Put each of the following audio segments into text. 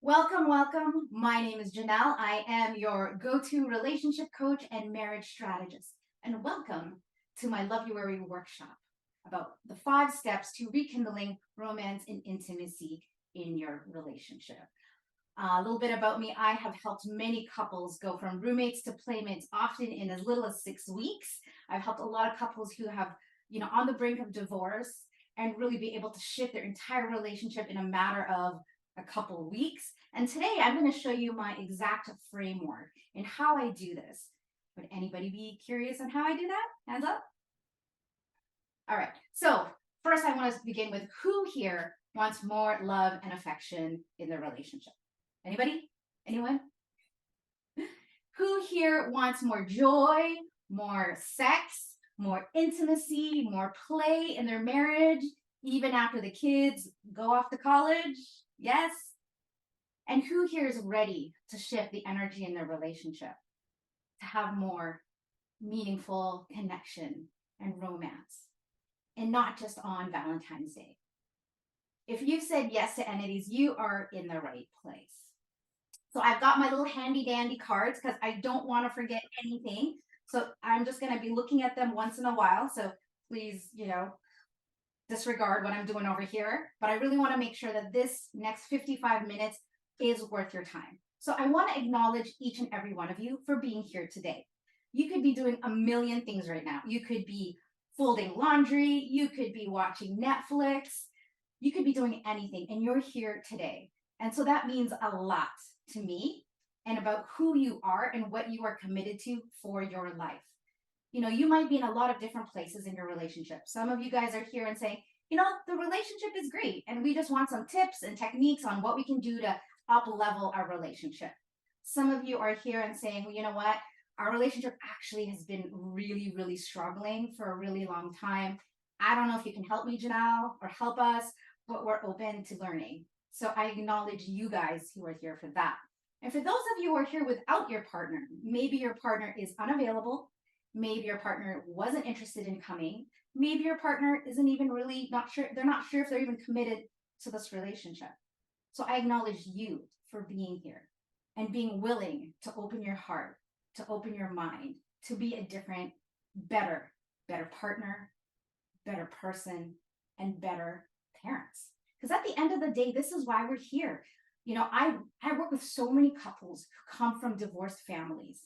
Welcome, welcome. My name is Janelle. I am your go-to relationship coach and marriage strategist. And welcome to my Loveuary workshop about the 5 steps to rekindling romance and intimacy in your relationship. A little bit about me. I have helped many couples go from roommates to playmates, often in as little as 6 weeks. I've helped a lot of couples who have, on the brink of divorce and really be able to shift their entire relationship in a matter of a couple of weeks. And today I'm going to show you my exact framework and how I do this. Would anybody be curious on how I do that? Hands up. All right. So first I want to begin with who here wants more love and affection in their relationship? Anybody? Anyone? Who here wants more joy, more sex, more intimacy, more play in their marriage, even after the kids go off to college? Yes. And who here is ready to shift the energy in their relationship to have more meaningful connection and romance, and not just on Valentine's Day? If you've said yes to any of these, you are in the right place. So I've got my little handy dandy cards because I don't want to forget anything. So I'm just going to be looking at them once in a while. So please, disregard what I'm doing over here. But I really want to make sure that this next 55 minutes is worth your time. So I want to acknowledge each and every one of you for being here today. You could be doing a million things right now. You could be folding laundry. You could be watching Netflix. You could be doing anything, and you're here today. And so that means a lot to me and about who you are and what you are committed to for your life. You might be in a lot of different places in your relationship. Some of you guys are here and saying, the relationship is great, and we just want some tips and techniques on what we can do to up level our relationship. Some of you are here and saying, well, you know what? Our relationship actually has been really, really struggling for a really long time. I don't know if you can help me, Janelle, or help us, but we're open to learning. So I acknowledge you guys who are here for that. And for those of you who are here without your partner, maybe your partner is unavailable. Maybe your partner wasn't interested in coming. Maybe your partner isn't even really not sure. They're not sure if they're even committed to this relationship. So I acknowledge you for being here and being willing to open your heart, to open your mind, to be a different, better partner, better person, and better parents. Because at the end of the day, this is why we're here. I work with so many couples who come from divorced families.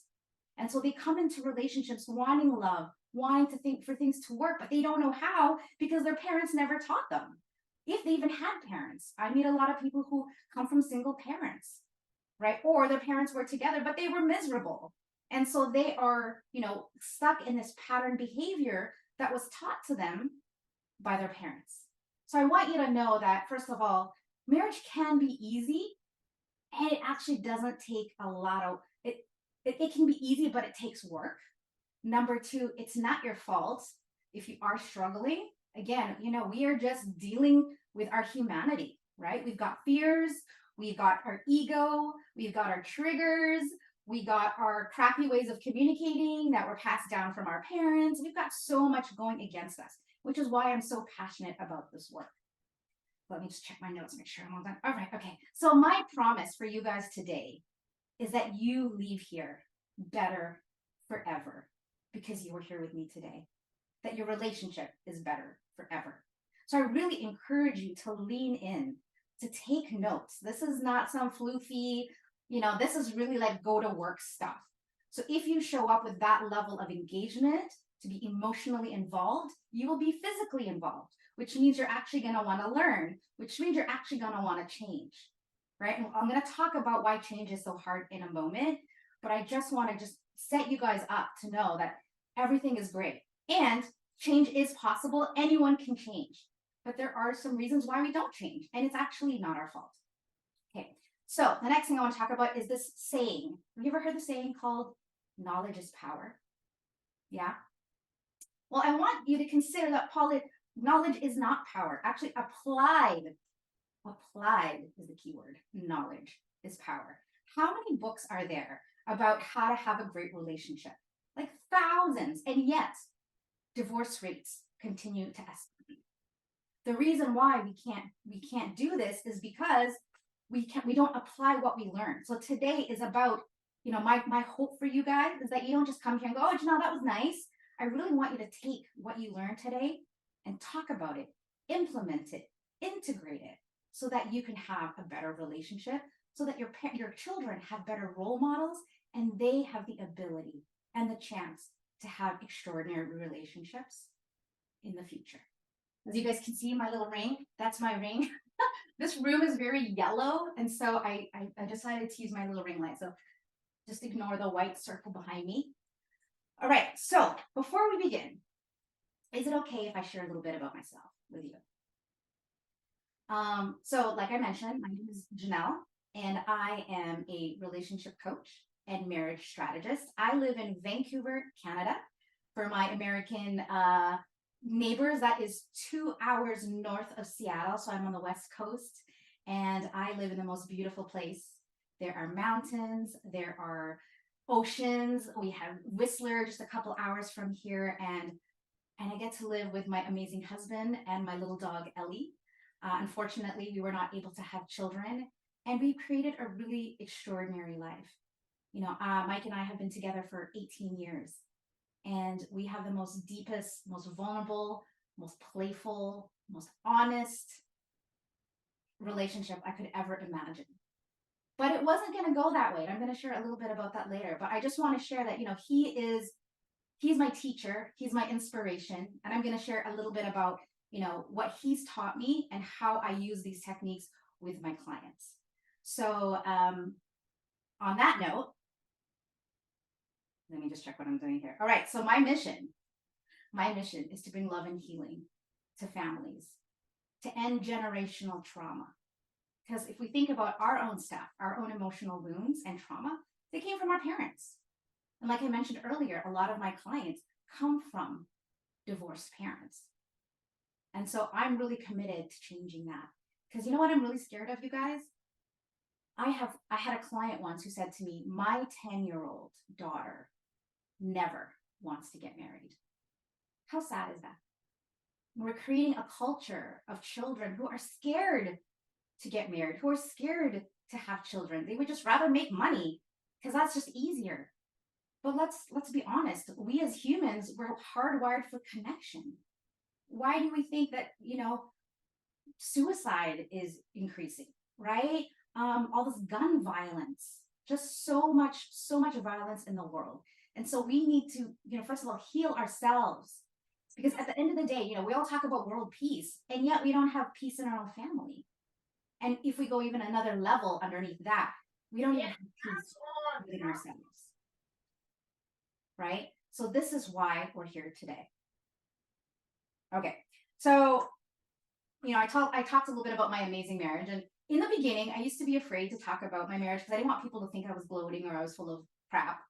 And so they come into relationships wanting love, wanting to think for things to work, but they don't know how because their parents never taught them. If they even had parents. I meet a lot of people who come from single parents, right? Or their parents were together, but they were miserable. And so they are, stuck in this pattern behavior that was taught to them by their parents. So I want you to know that, first of all, marriage can be easy, and it actually doesn't take a lot of it. It can be easy, but it takes work. Number 2, it's not your fault if you are struggling. Again, we are just dealing with our humanity, right? We've got fears, we've got our ego, we've got our triggers, we got our crappy ways of communicating that were passed down from our parents. We've got so much going against us, which is why I'm so passionate about this work. Let me just check my notes, make sure I'm all done. All right, okay. So my promise for you guys today is that you leave here better forever because you were here with me today, that your relationship is better forever. So I really encourage you to lean in, to take notes. This is not some floofy, this is really like go to work stuff. So if you show up with that level of engagement, to be emotionally involved, you will be physically involved, which means you're actually going to want to learn, which means you're actually going to want to change, right? And I'm going to talk about why change is so hard in a moment, but I just want to just set you guys up to know that everything is great and change is possible. Anyone can change, but there are some reasons why we don't change, and it's actually not our fault. Okay, so the next thing I want to talk about is this saying. Have you ever heard the saying called knowledge is power? Yeah. Well, I want you to consider that knowledge is not power. Actually, applied is the key word. Knowledge is power. How many books are there about how to have a great relationship? Like thousands. And yet, divorce rates continue to escalate. The reason why we can't do this is because we don't apply what we learn. So today is about, my hope for you guys is that you don't just come here and go, oh, Janelle, that was nice. I really want you to take what you learned today and talk about it, implement it, integrate it, so that you can have a better relationship, so that your children have better role models, and they have the ability and the chance to have extraordinary relationships in the future. As you guys can see, my little ring, that's my ring. This room is very yellow, and so I decided to use my little ring light. So just ignore the white circle behind me. All right, so before we begin, is it okay if I share a little bit about myself with you? So like I mentioned, my name is Janelle, and I am a relationship coach and marriage strategist. I live in Vancouver, Canada. For my American neighbors, that is 2 hours north of Seattle. So I'm on the West Coast, and I live in the most beautiful place. There are mountains, there are oceans. We have Whistler just a couple hours from here, and I get to live with my amazing husband and my little dog Ellie. Unfortunately, we were not able to have children, and we created a really extraordinary life. Mike and I have been together for 18 years, and we have the most deepest, most vulnerable, most playful, most honest relationship I could ever imagine. But it wasn't going to go that way. And I'm going to share a little bit about that later. But I just want to share that, he's my teacher, he's my inspiration, and I'm going to share a little bit about, what he's taught me and how I use these techniques with my clients. So on that note, let me just check what I'm doing here. All right, so my mission is to bring love and healing to families, to end generational trauma. Because if we think about our own stuff, our own emotional wounds and trauma, they came from our parents. And like I mentioned earlier, a lot of my clients come from divorced parents. And so I'm really committed to changing that. Because you know what I'm really scared of, you guys? I had a client once who said to me, my 10-year-old daughter never wants to get married. How sad is that? We're creating a culture of children who are scared to get married, who are scared to have children. They would just rather make money because that's just easier. But let's be honest. We as humans, we're hardwired for connection. Why do we think that, suicide is increasing, right? All this gun violence, just so much violence in the world. And so we need to, first of all, heal ourselves. Because at the end of the day, we all talk about world peace, and yet we don't have peace in our own family. And if we go even another level underneath that, we don't even have peace within ourselves. Right? So this is why we're here today. Okay. So, I talked a little bit about my amazing marriage. And in the beginning, I used to be afraid to talk about my marriage because I didn't want people to think I was gloating or I was full of crap.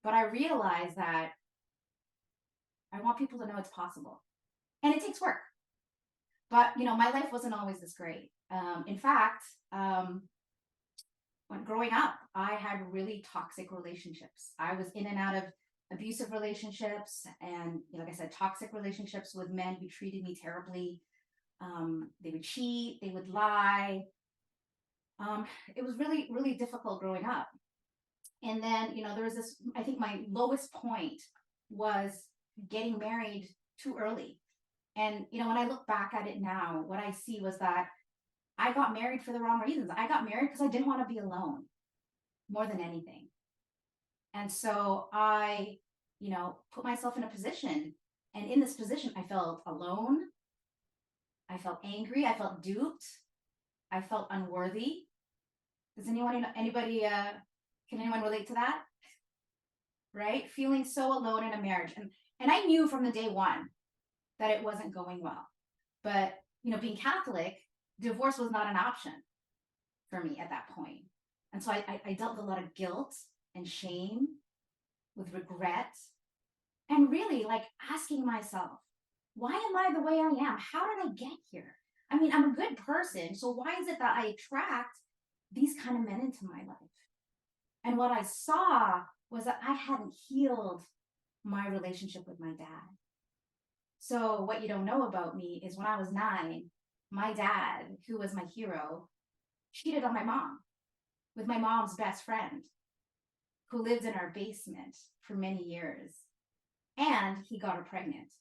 But I realized that I want people to know it's possible. And it takes work. But, my life wasn't always this great. In fact, when growing up, I had really toxic relationships. I was in and out of abusive relationships and, like I said, toxic relationships with men who treated me terribly. They would cheat, they would lie. It was really, really difficult growing up. And then, there was this, I think my lowest point was getting married too early. And, when I look back at it now, what I see was that I got married for the wrong reasons. I got married because I didn't want to be alone more than anything. And so I, put myself in a position. And in this position, I felt alone. I felt angry. I felt duped. I felt unworthy. Does can anyone relate to that? Right? Feeling so alone in a marriage. And I knew from the day one that it wasn't going well. But, being Catholic, divorce was not an option for me at that point. And so I dealt with a lot of guilt and shame, with regret, and really asking myself, why am I the way I am? How did I get here? I mean, I'm a good person. So why is it that I attract these kind of men into my life? And what I saw was that I hadn't healed my relationship with my dad. So what you don't know about me is when I was 9, my dad, who was my hero, cheated on my mom with my mom's best friend who lived in our basement for many years. And he got her pregnant.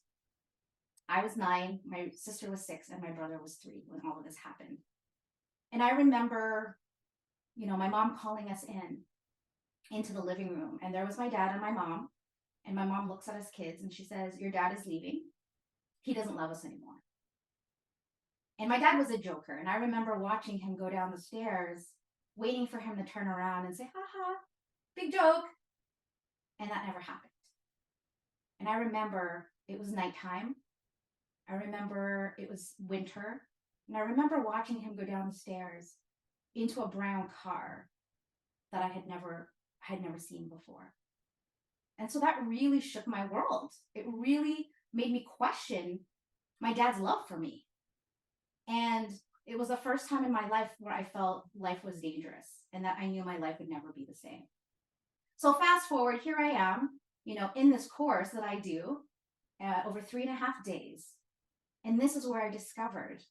I was 9, my sister was 6, and my brother was 3 when all of this happened. And I remember, my mom calling us into the living room, and there was my dad and my mom. And my mom looks at us kids and she says, "Your dad is leaving. He doesn't love us anymore." And my dad was a joker. And I remember watching him go down the stairs, waiting for him to turn around and say, "Ha ha, big joke." And that never happened. And I remember it was nighttime. I remember it was winter. And I remember watching him go down the stairs into a brown car that I had never seen before. And so that really shook my world. It really made me question my dad's love for me. And it was the first time in my life where I felt life was dangerous and that I knew my life would never be the same. So fast forward, here I am, in this course that I do over 3.5 days. And this is where I discovered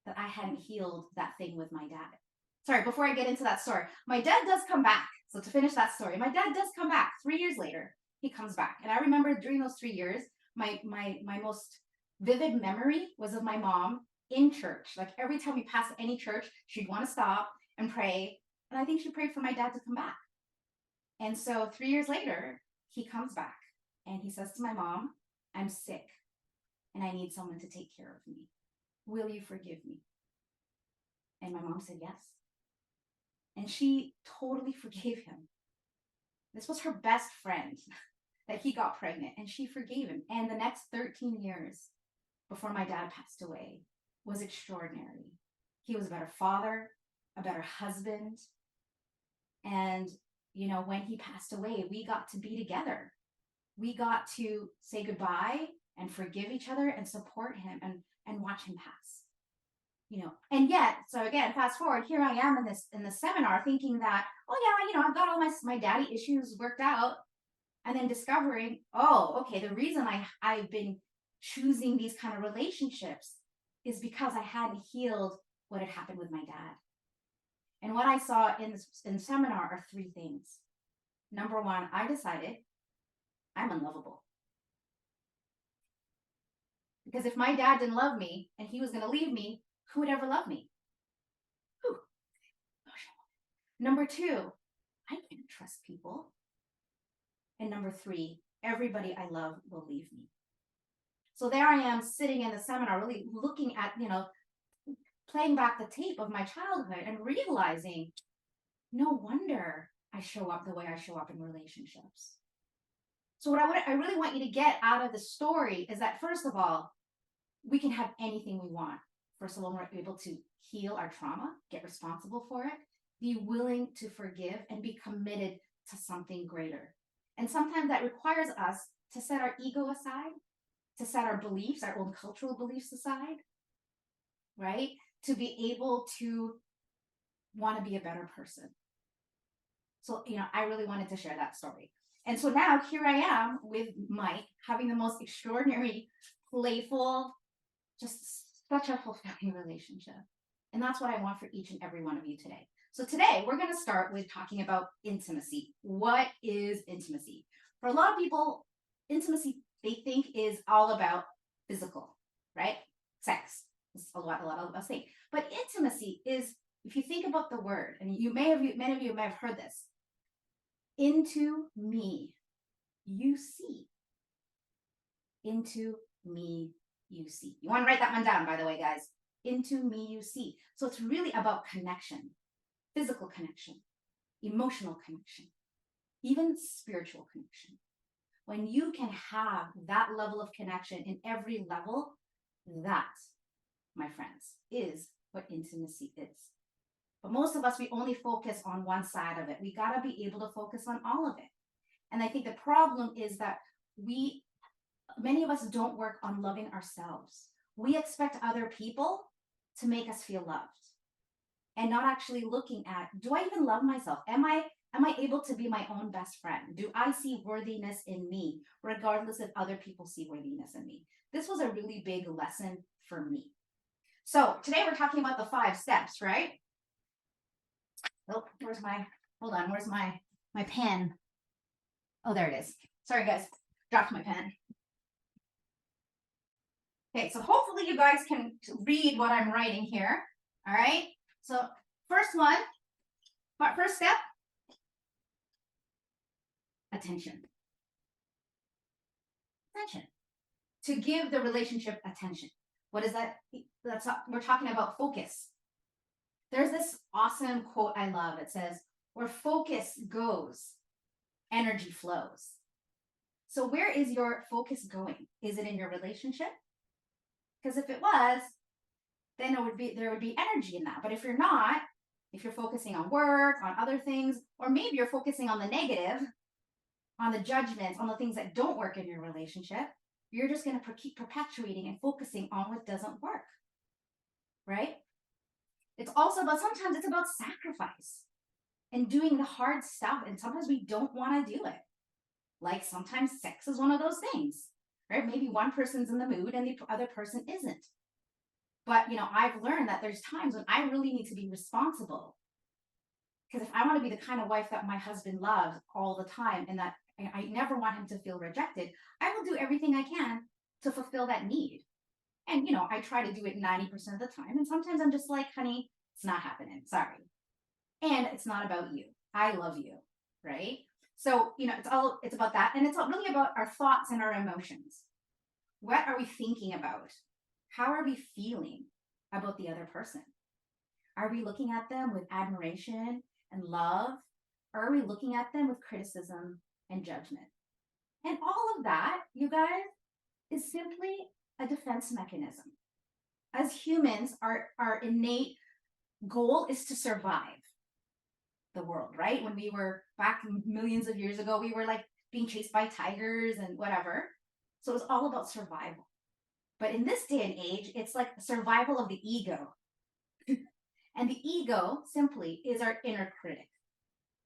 that I hadn't healed that thing with my dad. Sorry, before I get into that story, my dad does come back. So to finish that story, my dad does come back 3 years later. He comes back. And I remember during those 3 years, my most vivid memory was of my mom in church. Like every time we passed any church, she'd want to stop and pray. And I think she prayed for my dad to come back. And so 3 years later, he comes back and he says to my mom, "I'm sick and I need someone to take care of me. Will you forgive me?" And my mom said yes. And she totally forgave him. This was her best friend that he got pregnant, and she forgave him. And the next 13 years before my dad passed away was extraordinary. He was a better father, a better husband. And, when he passed away, we got to be together. We got to say goodbye and forgive each other and support him and watch him pass. And yet, so again, fast forward, here I am in this seminar thinking that, oh yeah, I've got all my daddy issues worked out. And then discovering, oh, okay, the reason I've been choosing these kind of relationships is because I hadn't healed what had happened with my dad. And what I saw in the seminar are 3 things. Number 1, I decided I'm unlovable. Because if my dad didn't love me and he was going to leave me, who would ever love me? Who? Number 2, I can't trust people. And number 3, everybody I love will leave me. So there I am sitting in the seminar, really looking at, playing back the tape of my childhood and realizing, no wonder I show up the way I show up in relationships. So what I really want you to get out of the story is that, first of all, we can have anything we want. First of all, we're able to heal our trauma, get responsible for it, be willing to forgive, and be committed to something greater. And sometimes that requires us to set our ego aside, to set our beliefs, our own cultural beliefs aside, right? To be able to want to be a better person. So, I really wanted to share that story. And so now here I am with Mike having the most extraordinary, playful, just such a fulfilling relationship. And that's what I want for each and every one of you today. So today we're going to start with talking about intimacy. What is intimacy? For a lot of people, intimacy they think is all about physical, right? Sex. It's a lot of us think. But intimacy is, if you think about the word, and many of you may have heard this, into me you see. Into me you see. You want to write that one down, by the way, guys. Into me you see. So it's really about connection, physical connection, emotional connection, even spiritual connection. When you can have that level of connection in every level, that, my friends, is what intimacy is. But most of us, we only focus on one side of it. We got to be able to focus on all of it. And I think the problem is that many of us don't work on loving ourselves. We expect other people to make us feel loved and not actually looking at, do I even love myself? Am I able to be my own best friend? Do I see worthiness in me, regardless if other people see worthiness in me? This was a really big lesson for me. So today we're talking about the 5 steps, right? Oh, hold on, where's my pen? Oh, there it is. Sorry, guys. Dropped my pen. Okay, so hopefully you guys can read what I'm writing here. All right. So first step, attention. Attention. To give the relationship attention. What is that? We're talking about focus. There's this awesome quote I love. It says, where focus goes, energy flows. So where is your focus going? Is it in your relationship? Because if it was, then there would be energy in that. But if you're not, if you're focusing on work, on other things, or maybe you're focusing on the negative, on the judgments, on the things that don't work in your relationship, you're just going to keep perpetuating and focusing on what doesn't work. Right? It's also sometimes it's about sacrifice and doing the hard stuff. And sometimes we don't want to do it. Like sometimes sex is one of those things, right? Maybe one person's in the mood and the other person isn't. But, I've learned that there's times when I really need to be responsible. Because if I want to be the kind of wife that my husband loves all the time and that I never want him to feel rejected, I will do everything I can to fulfill that need. And, I try to do it 90% of the time. And sometimes I'm just like, honey, it's not happening. Sorry. And it's not about you. I love you. Right. So, it's about that. And it's really about our thoughts and our emotions. What are we thinking about? How are we feeling about the other person? Are we looking at them with admiration and love? Or are we looking at them with criticism and judgment? And all of that, you guys, is simply a defense mechanism. As humans, our innate goal is to survive the world, right? When we were back millions of years ago, we were like being chased by tigers and whatever. So it was all about survival. But in this day and age, it's like survival of the ego. And the ego simply is our inner critic.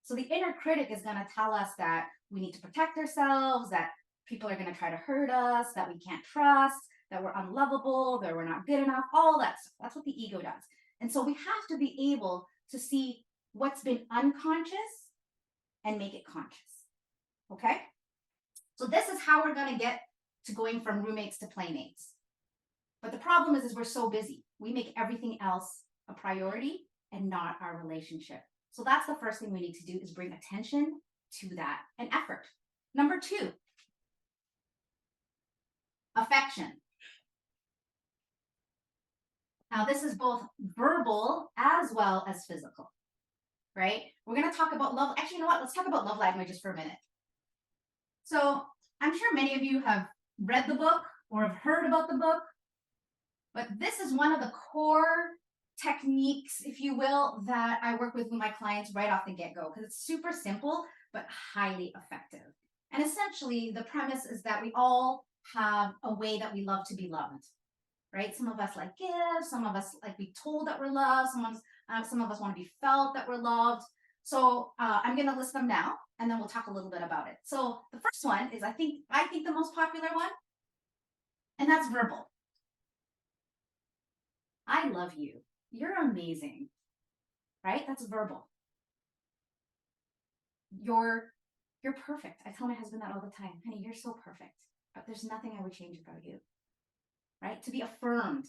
So the inner critic is going to tell us that we need to protect ourselves, that people are going to try to hurt us, that we can't trust, that we're unlovable, that we're not good enough, all that stuff. That's what the ego does. And so we have to be able to see what's been unconscious and make it conscious. Okay? So this is how we're going to get to going from roommates to playmates. But the problem is we're so busy. We make everything else a priority and not our relationship. So that's the first thing we need to do is bring attention to that and effort. Number 2, affection. Now, this is both verbal as well as physical, right? We're going to talk about love. Actually, you know what? Let's talk about love languages for a minute. So I'm sure many of you have read the book or have heard about the book, but this is one of the core techniques, if you will, that I work with my clients right off the get-go because it's super simple, but highly effective. And essentially, the premise is that we all have a way that we love to be loved, right? Some of us like gifts, some of us like be told that we're loved, some of us want to be felt that we're loved. So I'm going to list them now, and then we'll talk a little bit about it. So the first one is I think the most popular one, and that's verbal. I love you. You're amazing, right? That's verbal. You're perfect. I tell my husband that all the time. Honey, you're so perfect. But there's nothing I would change about you, right? To be affirmed,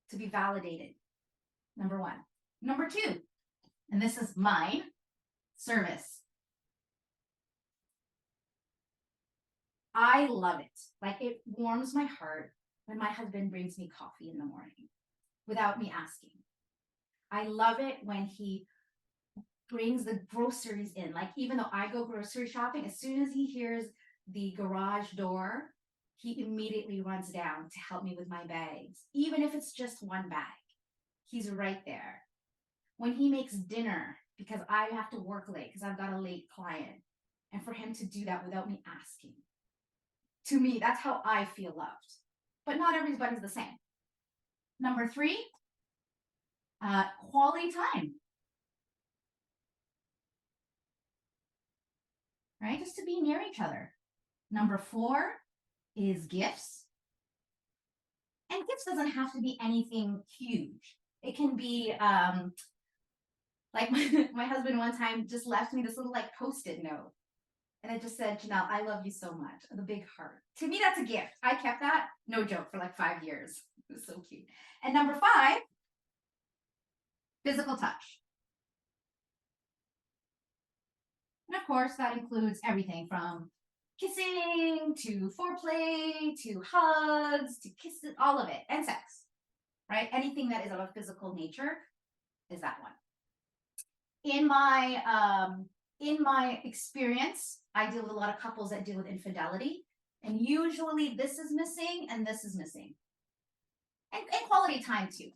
to be validated. Number 1. Number 2, and this is mine, service. I love it. Like it warms my heart when my husband brings me coffee in the morning without me asking. I love it when he brings the groceries in. Like even though I go grocery shopping, as soon as he hears the garage door, he immediately runs down to help me with my bags. Even if it's just one bag, he's right there. When he makes dinner, because I have to work late because I've got a late client, and for him to do that without me asking. To me, that's how I feel loved. But not everybody's the same. Number 3, quality time. Right? Just to be near each other. Number 4 is gifts. And gifts doesn't have to be anything huge. It can be Like my husband one time just left me this little like post-it note. And it just said, Janelle, I love you so much. The big heart. To me, that's a gift. I kept that, no joke, for like 5 years. It was so cute. And number 5, physical touch. And of course, that includes everything from kissing to foreplay to hugs to kisses, all of it, and sex, right? Anything that is of a physical nature is that one. In my experience, I deal with a lot of couples that deal with infidelity, and usually this is missing and this is missing, and quality time too.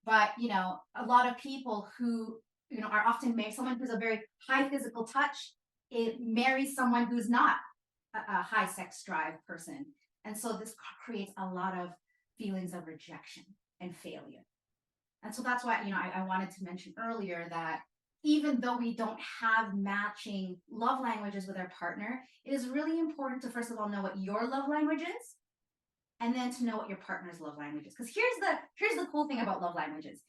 But a lot of people who are often married, someone who's a very high physical touch, it marries someone who's not a high sex drive person, and so this creates a lot of feelings of rejection and failure. And so that's why I wanted to mention earlier that even though we don't have matching love languages with our partner, it is really important to first of all know what your love language is, and then to know what your partner's love language is. Because here's the cool thing about love languages.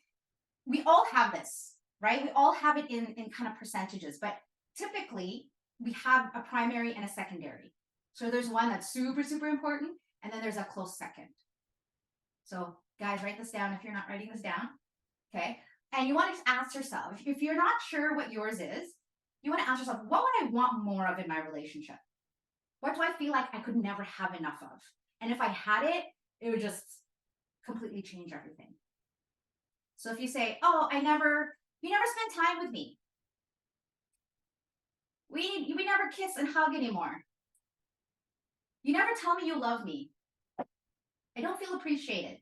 We all have this, right? We all have it in kind of percentages, but typically we have a primary and a secondary. So there's one that's super, super important, and then there's a close second. So guys, write this down if you're not writing this down, okay? And you want to ask yourself, if you're not sure what yours is, you want to ask yourself, what would I want more of in my relationship? What do I feel like I could never have enough of? And if I had it, it would just completely change everything. So if you say, oh, you never spend time with me. We never kiss and hug anymore. You never tell me you love me. I don't feel appreciated.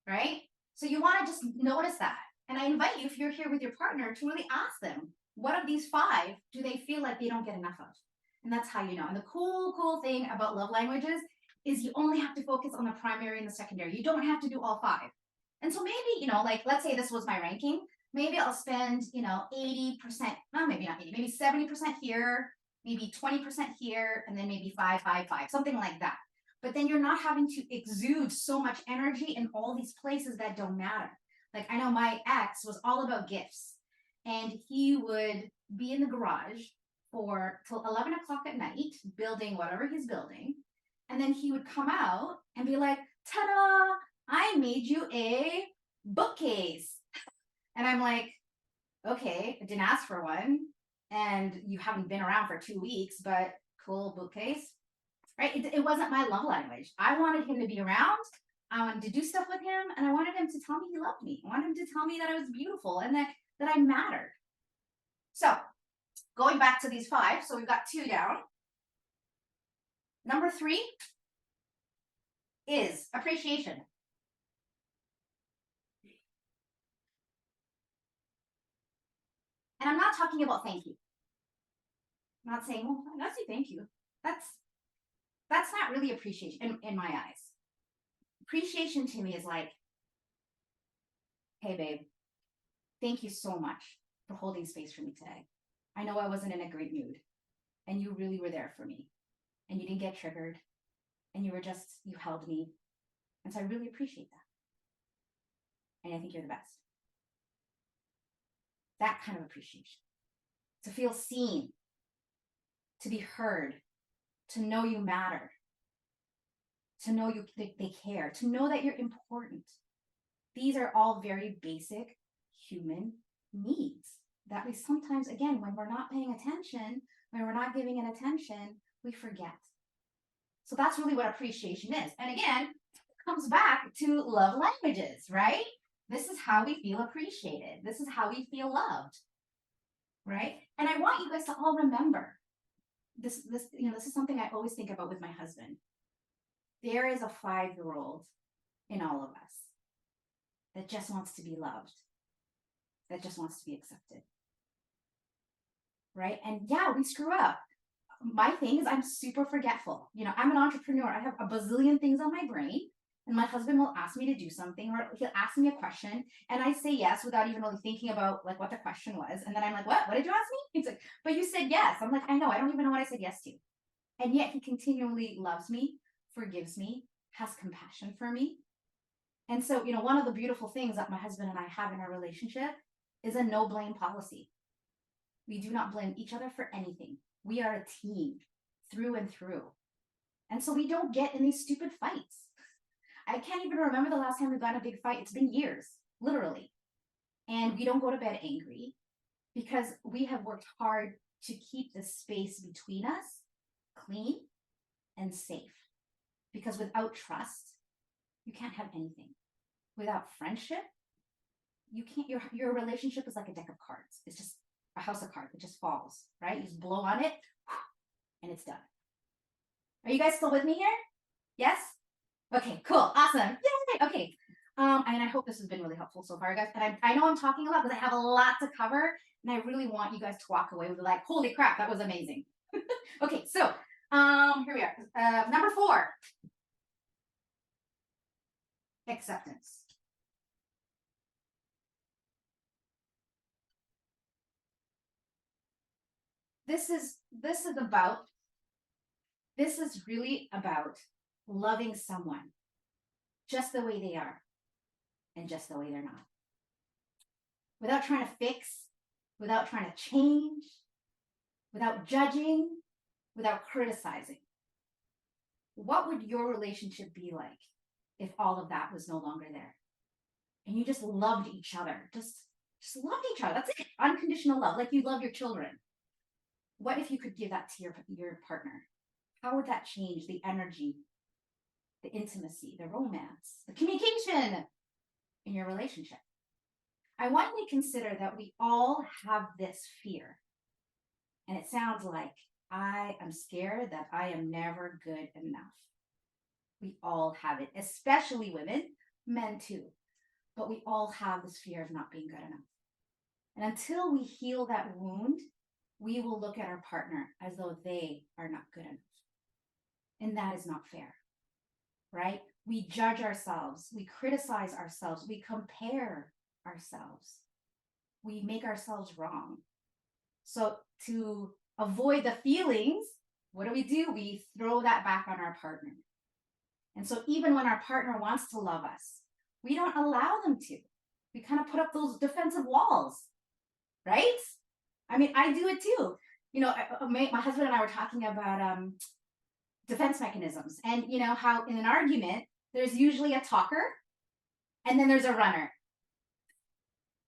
Right? So you want to just notice that. And I invite you, if you're here with your partner, to really ask them, what of these 5 do they feel like they don't get enough of? And that's how you know. And the cool thing about love languages is you only have to focus on the primary and the secondary. You don't have to do all 5. And so maybe, like, let's say this was my ranking. Maybe I'll spend, 80%, well, maybe not 80, maybe 70% here, maybe 20% here, and then maybe 5, 5, 5, something like that. But then you're not having to exude so much energy in all these places that don't matter. Like, I know my ex was all about gifts, and he would be in the garage for till 11 o'clock at night, building whatever he's building. And then he would come out and be like, ta-da, I made you a bookcase. And I'm like, okay, I didn't ask for one. And you haven't been around for 2 weeks, but cool bookcase, right? It wasn't my love language. I wanted him to be around. I wanted to do stuff with him. And I wanted him to tell me he loved me. I wanted him to tell me that I was beautiful and that I mattered. So going back to these 5, so we've got 2 down. Number 3 is appreciation. And I'm not talking about thank you. I'm not saying, well, let's say thank you. That's not really appreciation in my eyes. Appreciation to me is like, hey, babe, thank you so much for holding space for me today. I know I wasn't in a great mood, and you really were there for me, and you didn't get triggered, and you held me. And so I really appreciate that. And I think you're the best. That kind of appreciation. To feel seen, to be heard, to know you matter, to know they care, to know that you're important. These are all very basic human needs that we sometimes, again, when we're not paying attention, when we're not giving it attention, we forget. So that's really what appreciation is. And again, it comes back to love languages, right? This is how we feel appreciated. This is how we feel loved, right? And I want you guys to all remember this is something I always think about with my husband. There is a 5-year-old in all of us that just wants to be loved, that just wants to be accepted, right? And yeah, we screw up. My thing is I'm super forgetful. I'm an entrepreneur. I have a bazillion things on my brain, and my husband will ask me to do something, or he'll ask me a question, and I say yes without even really thinking about like what the question was. And then I'm like, what did you ask me? He's like, but you said yes. I'm like, I know, I don't even know what I said yes to. And yet he continually loves me, forgives me, has compassion for me. And so, one of the beautiful things that my husband and I have in our relationship is a no blame policy. We do not blame each other for anything. We are a team through and through. And so we don't get in these stupid fights. I can't even remember the last time we got in a big fight. It's been years, literally. And we don't go to bed angry because we have worked hard to keep the space between us clean and safe. Because without trust, you can't have anything. Without friendship, you can't, your relationship is like a deck of cards. It's just a house of cards. It just falls, right? You just blow on it and it's done. Are you guys still with me here? Yes? Okay, cool, awesome. Yay! Okay. And I hope this has been really helpful so far, guys. And I know I'm talking a lot because I have a lot to cover, and I really want you guys to walk away with like, holy crap, that was amazing. Okay, so here we are. Number 4. Acceptance. This is really about loving someone just the way they are and just the way they're not. Without trying to fix, without trying to change, without judging, without criticizing. What would your relationship be like if all of that was no longer there? And you just loved each other. Just loved each other. That's like unconditional love, like you love your children. What if you could give that to your partner? How would that change the energy, the intimacy, the romance, the communication in your relationship? I want you to consider that we all have this fear. And it sounds like, I am scared that I am never good enough. We all have it, especially women, men too. But we all have this fear of not being good enough. And until we heal that wound, we will look at our partner as though they are not good enough. And that is not fair, right? We judge ourselves, we criticize ourselves, we compare ourselves, we make ourselves wrong. So to avoid the feelings, what do? We throw that back on our partner. And so even when our partner wants to love us, we don't allow them to. We kind of put up those defensive walls, right? I mean, I do it too. You know, my husband and I were talking about defense mechanisms, and you know how in an argument, there's usually a talker and then there's a runner.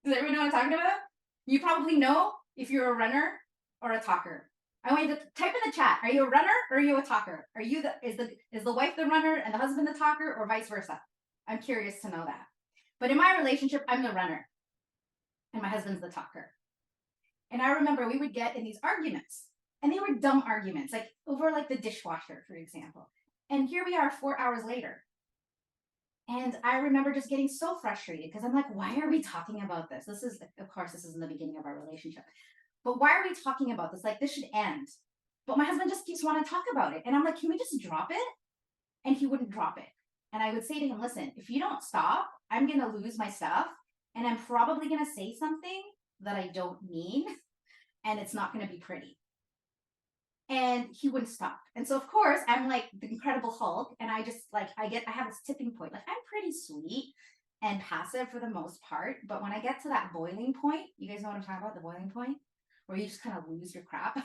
Does everyone know what I'm talking about? You probably know if you're a runner or a talker. I want you to type in the chat. Are you a runner or are you a talker? Are you is the wife the runner and the husband the talker, or vice versa? I'm curious to know that. But in my relationship, I'm the runner and my husband's the talker. And I remember we would get in these arguments, and they were dumb arguments, like over like the dishwasher, for example. And here we are 4 hours later. And I remember just getting so frustrated because I'm like, why are we talking about this? This is, of course, this is in the beginning of our relationship. But why are we talking about this? Like, this should end. But my husband just keeps wanting to talk about it. And I'm like, can we just drop it? And he wouldn't drop it. And I would say to him, listen, if you don't stop, I'm going to lose my stuff. And I'm probably going to say something that I don't mean. And it's not going to be pretty. And he wouldn't stop. And so, of course, I'm like the Incredible Hulk. And I just like, I have this tipping point. Like, I'm pretty sweet and passive for the most part. But when I get to that boiling point, you guys know what I'm talking about, the boiling point, where you just kind of lose your crap.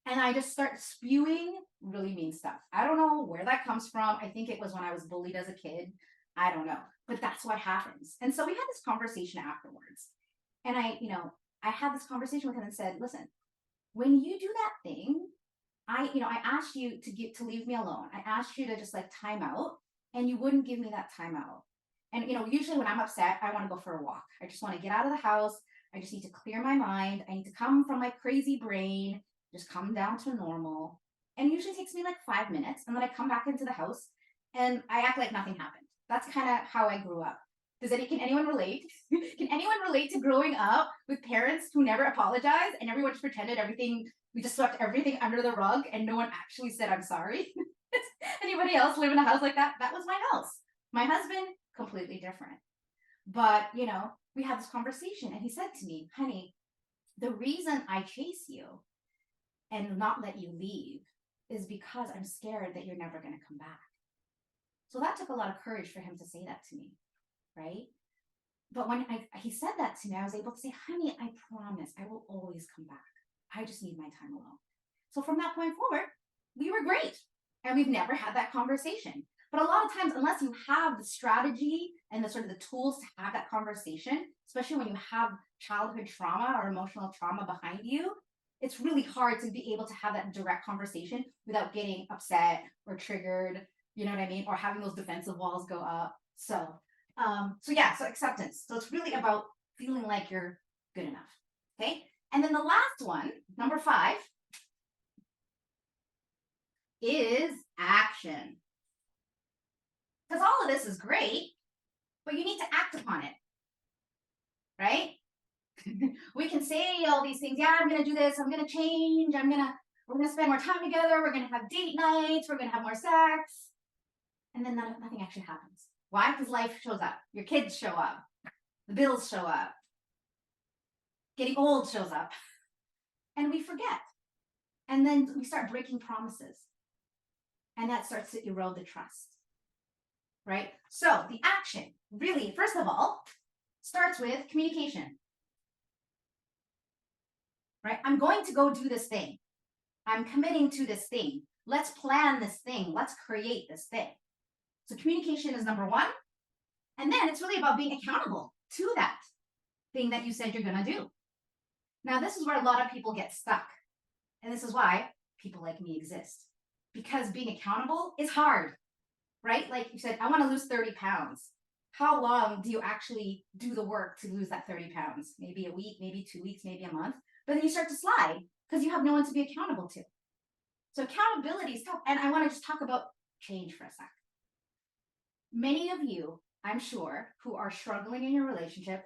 And I just start spewing really mean stuff. I don't know where that comes from. I think it was when I was bullied as a kid. I don't know. But that's what happens. And so we had this conversation afterwards. And I had this conversation with him and said, listen, when you do that thing, I asked you to leave me alone. I asked you to just like time out, and you wouldn't give me that time out. And usually when I'm upset, I want to go for a walk. I just want to get out of the house. I just need to clear my mind. I need to come from my crazy brain, just come down to normal. And it usually takes me like 5 minutes. And then I come back into the house and I act like nothing happened. That's kind of how I grew up. Can anyone relate? Can anyone relate to growing up with parents who never apologized and everyone just pretended we just swept everything under the rug and no one actually said, I'm sorry? Anybody else live in a house like that? That was my house. My husband, completely different. But, we had this conversation and he said to me, honey, the reason I chase you and not let you leave is because I'm scared that you're never going to come back. So that took a lot of courage for him to say that to me, right? But when he said that to me, I was able to say, honey, I promise I will always come back. I just need my time alone. So from that point forward, we were great. And we've never had that conversation. But a lot of times, unless you have the strategy and the sort of the tools to have that conversation, especially when you have childhood trauma or emotional trauma behind you, it's really hard to be able to have that direct conversation without getting upset or triggered, you know what I mean? Or having those defensive walls go up. So acceptance. So it's really about feeling like you're good enough. Okay. And then the last one, number 5, is action. Because all of this is great, but you need to act upon it, right? We can say all these things. Yeah, I'm going to do this. I'm going to change. We're going to spend more time together. We're going to have date nights. We're going to have more sex. And then nothing actually happens. Why? Because life shows up. Your kids show up. The bills show up. Getting old shows up. And we forget. And then we start breaking promises. And that starts to erode the trust. Right? So the action really, first of all, starts with communication. Right? I'm going to go do this thing. I'm committing to this thing. Let's plan this thing. Let's create this thing. So communication is number 1. And then it's really about being accountable to that thing that you said you're going to do. Now, this is where a lot of people get stuck. And this is why people like me exist. Because being accountable is hard, right? Like you said, I want to lose 30 pounds. How long do you actually do the work to lose that 30 pounds? Maybe a week, maybe 2 weeks, maybe a month. But then you start to slide because you have no one to be accountable to. So accountability is tough. And I want to just talk about change for a sec. Many of you, I'm sure, who are struggling in your relationship,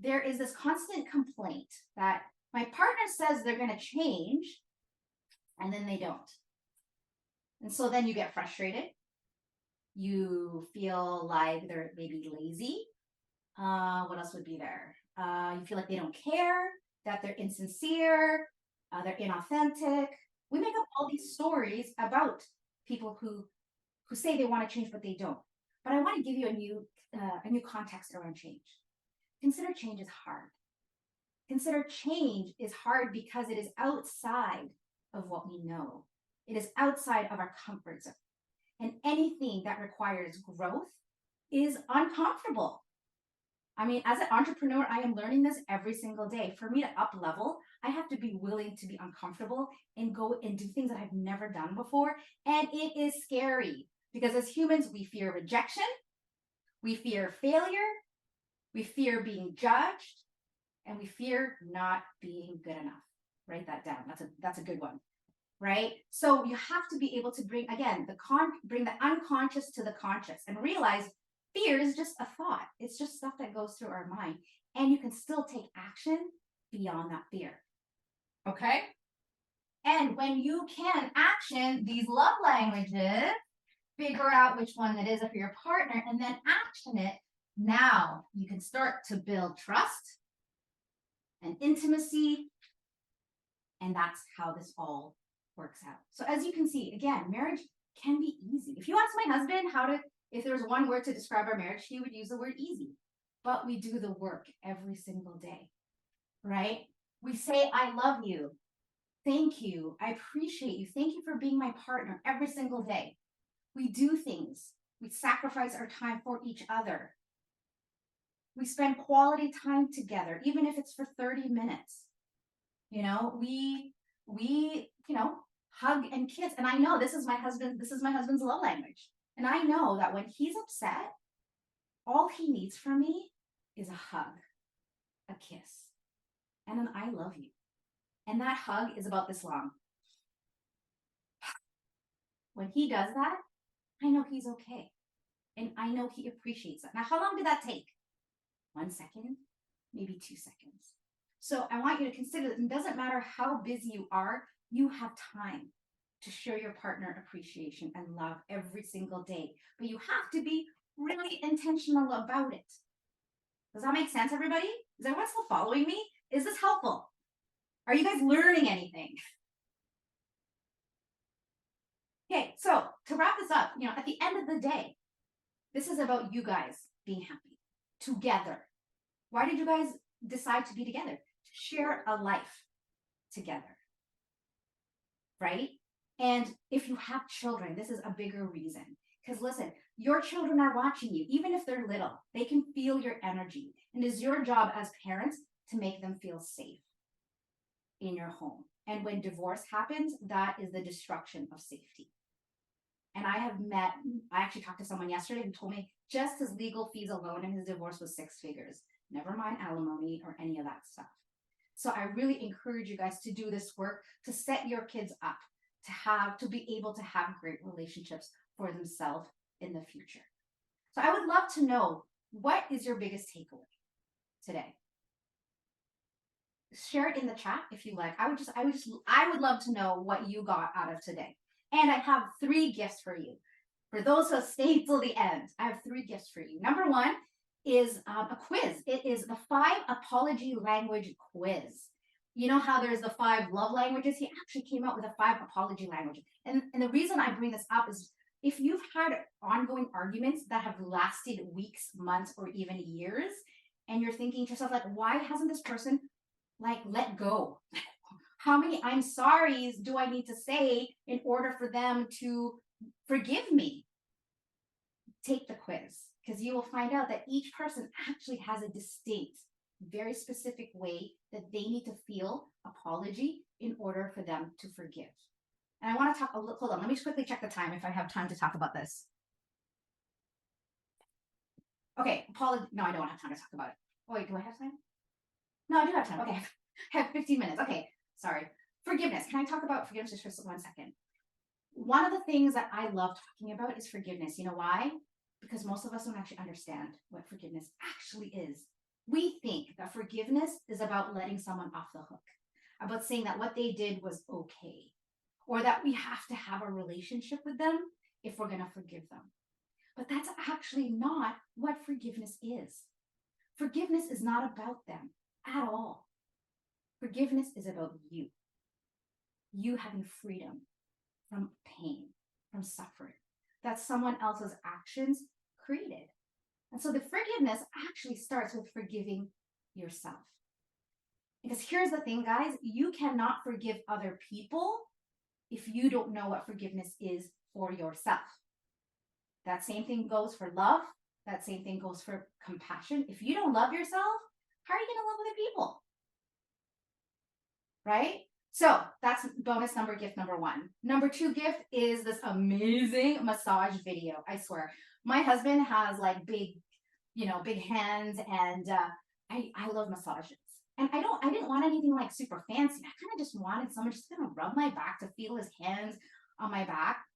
there is this constant complaint that my partner says they're going to change and then they don't. And so then you get frustrated. You feel like they're maybe lazy. What else would be there? You feel like they don't care, that they're insincere, they're inauthentic. We make up all these stories about people who say they want to change, but they don't. But I want to give you a new context around change. Consider change is hard. Consider change is hard because it is outside of what we know. It is outside of our comfort zone. And anything that requires growth is uncomfortable. I mean, as an entrepreneur, I am learning this every single day. For me to up level, I have to be willing to be uncomfortable and go and do things that I've never done before. And it is scary because as humans, we fear rejection, we fear failure, we fear being judged, and we fear not being good enough. Write that down. That's a good one. Right? So you have to be able to bring, again, bring the unconscious to the conscious and realize fear is just a thought. It's just stuff that goes through our mind. And you can still take action beyond that fear. Okay? And when you can action these love languages, figure out which one it is for your partner, and then action it, now you can start to build trust and intimacy. And that's how this all works out. So as you can see, again, marriage can be easy. If you ask my husband if there was one word to describe our marriage, he would use the word easy. But we do the work every single day, right? We say, I love you. Thank you. I appreciate you. Thank you for being my partner every single day. We do things. We sacrifice our time for each other. We spend quality time together, even if it's for 30 minutes. You know, we hug and kiss. And I know this is my husband's love language. And I know that when he's upset, all he needs from me is a hug, a kiss, and an I love you. And that hug is about this long. When he does that, I know he's okay. And I know he appreciates that. Now, how long did that take? 1 second, maybe 2 seconds. So I want you to consider that it doesn't matter how busy you are, you have time to show your partner appreciation and love every single day. But you have to be really intentional about it. Does that make sense, everybody? Is everyone still following me? Is this helpful? Are you guys learning anything? Okay, so to wrap this up, at the end of the day, this is about you guys being happy together. Why did you guys decide to be together? To share a life together, right? And if you have children, this is a bigger reason. Because listen, your children are watching you, even if they're little, they can feel your energy. And it's your job as parents to make them feel safe in your home. And when divorce happens, that is the destruction of safety. And I actually talked to someone yesterday who told me just his legal fees alone in his divorce was 6 figures, never mind alimony or any of that stuff. So I really encourage you guys to do this work to set your kids up to be able to have great relationships for themselves in the future. So I would love to know, what is your biggest takeaway today? Share it in the chat if you like. I would love to know what you got out of today. And I have 3 gifts for you. For those who stayed till the end, I have 3 gifts for you. Number 1 is a quiz. It is the 5 apology language quiz. You know how there's the 5 love languages? He actually came out with a 5 apology languages. And the reason I bring this up is if you've had ongoing arguments that have lasted weeks, months, or even years, and you're thinking to yourself, like, why hasn't this person let go? How many I'm sorry's do I need to say in order for them to forgive me? Take the quiz, because you will find out that each person actually has a distinct, very specific way that they need to feel apology in order for them to forgive. And I want to talk a little, hold on, let me just quickly check the time if I have time to talk about this. Okay, apology. No, I don't have time to talk about it. Oh, wait, do I have time? No, I do have time. Okay, I have 15 minutes. Okay, sorry. Forgiveness. Can I talk about forgiveness just for 1 second? One of the things that I love talking about is forgiveness. You know why? Because most of us don't actually understand what forgiveness actually is. We think that forgiveness is about letting someone off the hook, about saying that what they did was okay, or that we have to have a relationship with them if we're going to forgive them. But that's actually not what forgiveness is. Forgiveness is not about them at all. Forgiveness is about you. You having freedom from pain, from suffering that someone else's actions created. And so the forgiveness actually starts with forgiving yourself. Because here's the thing, guys, you cannot forgive other people if you don't know what forgiveness is for yourself. That same thing goes for love. That same thing goes for compassion. If you don't love yourself, how are you going to love other people? Right? So that's bonus gift number 1. Number 2 gift is this amazing massage video. I swear, my husband has big hands, and I love massages. And I didn't want anything super fancy. I kind of just wanted someone just gonna rub my back to feel his hands on my back.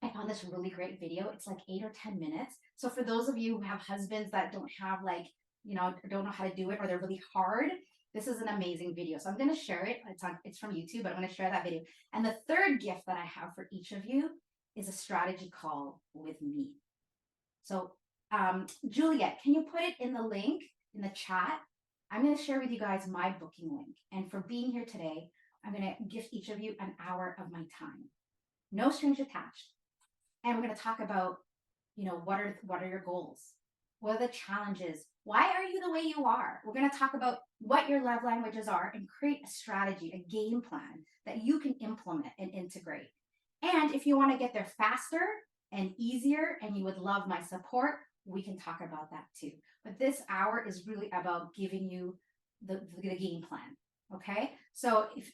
I found this really great video. It's 8 or 10 minutes. So for those of you who have husbands that don't have don't know how to do it, or they're really hard, this is an amazing video. So I'm going to share it. It's from YouTube, but I'm going to share that video. And the 3rd gift that I have for each of you is a strategy call with me. So Juliet, can you put it in the link in the chat? I'm going to share with you guys my booking link. And for being here today, I'm going to gift each of you an hour of my time. No strings attached. And we're going to talk about, what are your goals? What are the challenges? Why are you the way you are? We're going to talk about what your love languages are and create a strategy, a game plan that you can implement and integrate. And if you want to get there faster and easier and you would love my support, we can talk about that too. But this hour is really about giving you the game plan. Okay? So if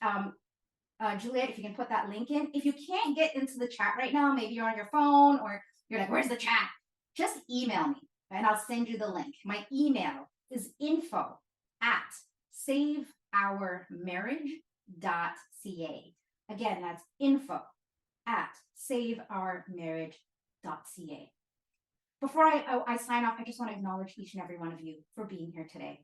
Juliet, if you can put that link in. If you can't get into the chat right now, maybe you're on your phone or you're like, where's the chat? Just email me and I'll send you the link. My email is info@saveourmarriage.ca. Again, that's info@saveourmarriage.ca. Before I sign off, I just want to acknowledge each and every one of you for being here today,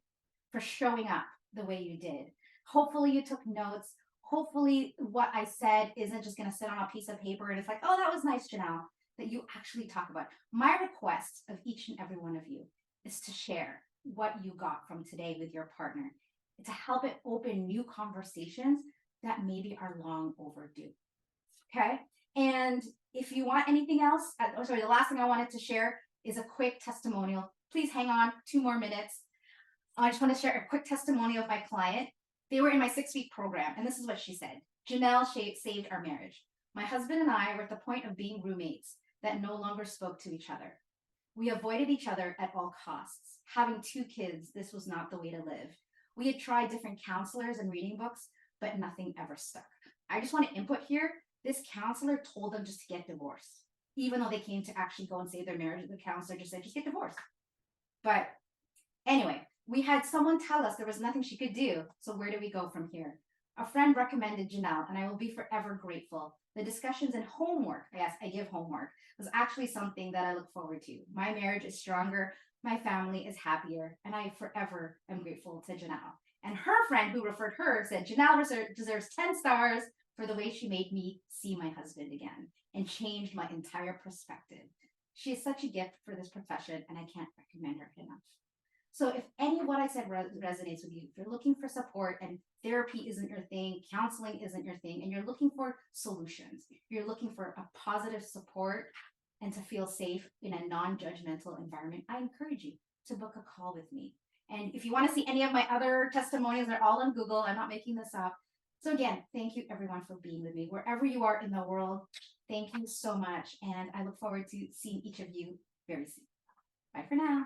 for showing up the way you did. Hopefully you took notes. Hopefully what I said isn't just going to sit on a piece of paper and it's like, oh, that was nice, Janelle, that you actually talk about. My request of each and every one of you is to share what you got from today with your partner, to help it open new conversations that maybe are long overdue. Okay? And if you want anything else, the last thing I wanted to share is a quick testimonial. Please hang on 2 more minutes. I just want to share a quick testimony of my client. They were in my 6 week program, and this is what she said. Janelle saved our marriage. My husband and I were at the point of being roommates that no longer spoke to each other. We avoided each other at all costs. Having 2 kids, this was not the way to live. We had tried different counselors and reading books, but nothing ever stuck. I just want to input here. This counselor told them just to get divorced. Even though they came to actually go and save their marriage, the counselor just said, just get divorced. But anyway, we had someone tell us there was nothing she could do. So where do we go from here? A friend recommended Janelle, and I will be forever grateful. The discussions and homework, yes, I give homework, was actually something that I look forward to. My marriage is stronger, my family is happier, and I forever am grateful to Janelle. And her friend who referred her said, Janelle deserves 10 stars for the way she made me see my husband again and changed my entire perspective. She is such a gift for this profession, and I can't recommend her enough. So if any of what I said resonates with you, if you're looking for support and therapy isn't your thing, counseling isn't your thing, and you're looking for solutions, you're looking for a positive support and to feel safe in a non-judgmental environment, I encourage you to book a call with me. And if you want to see any of my other testimonials, they're all on Google. I'm not making this up. So again, thank you everyone for being with me. Wherever you are in the world, thank you so much. And I look forward to seeing each of you very soon. Bye for now.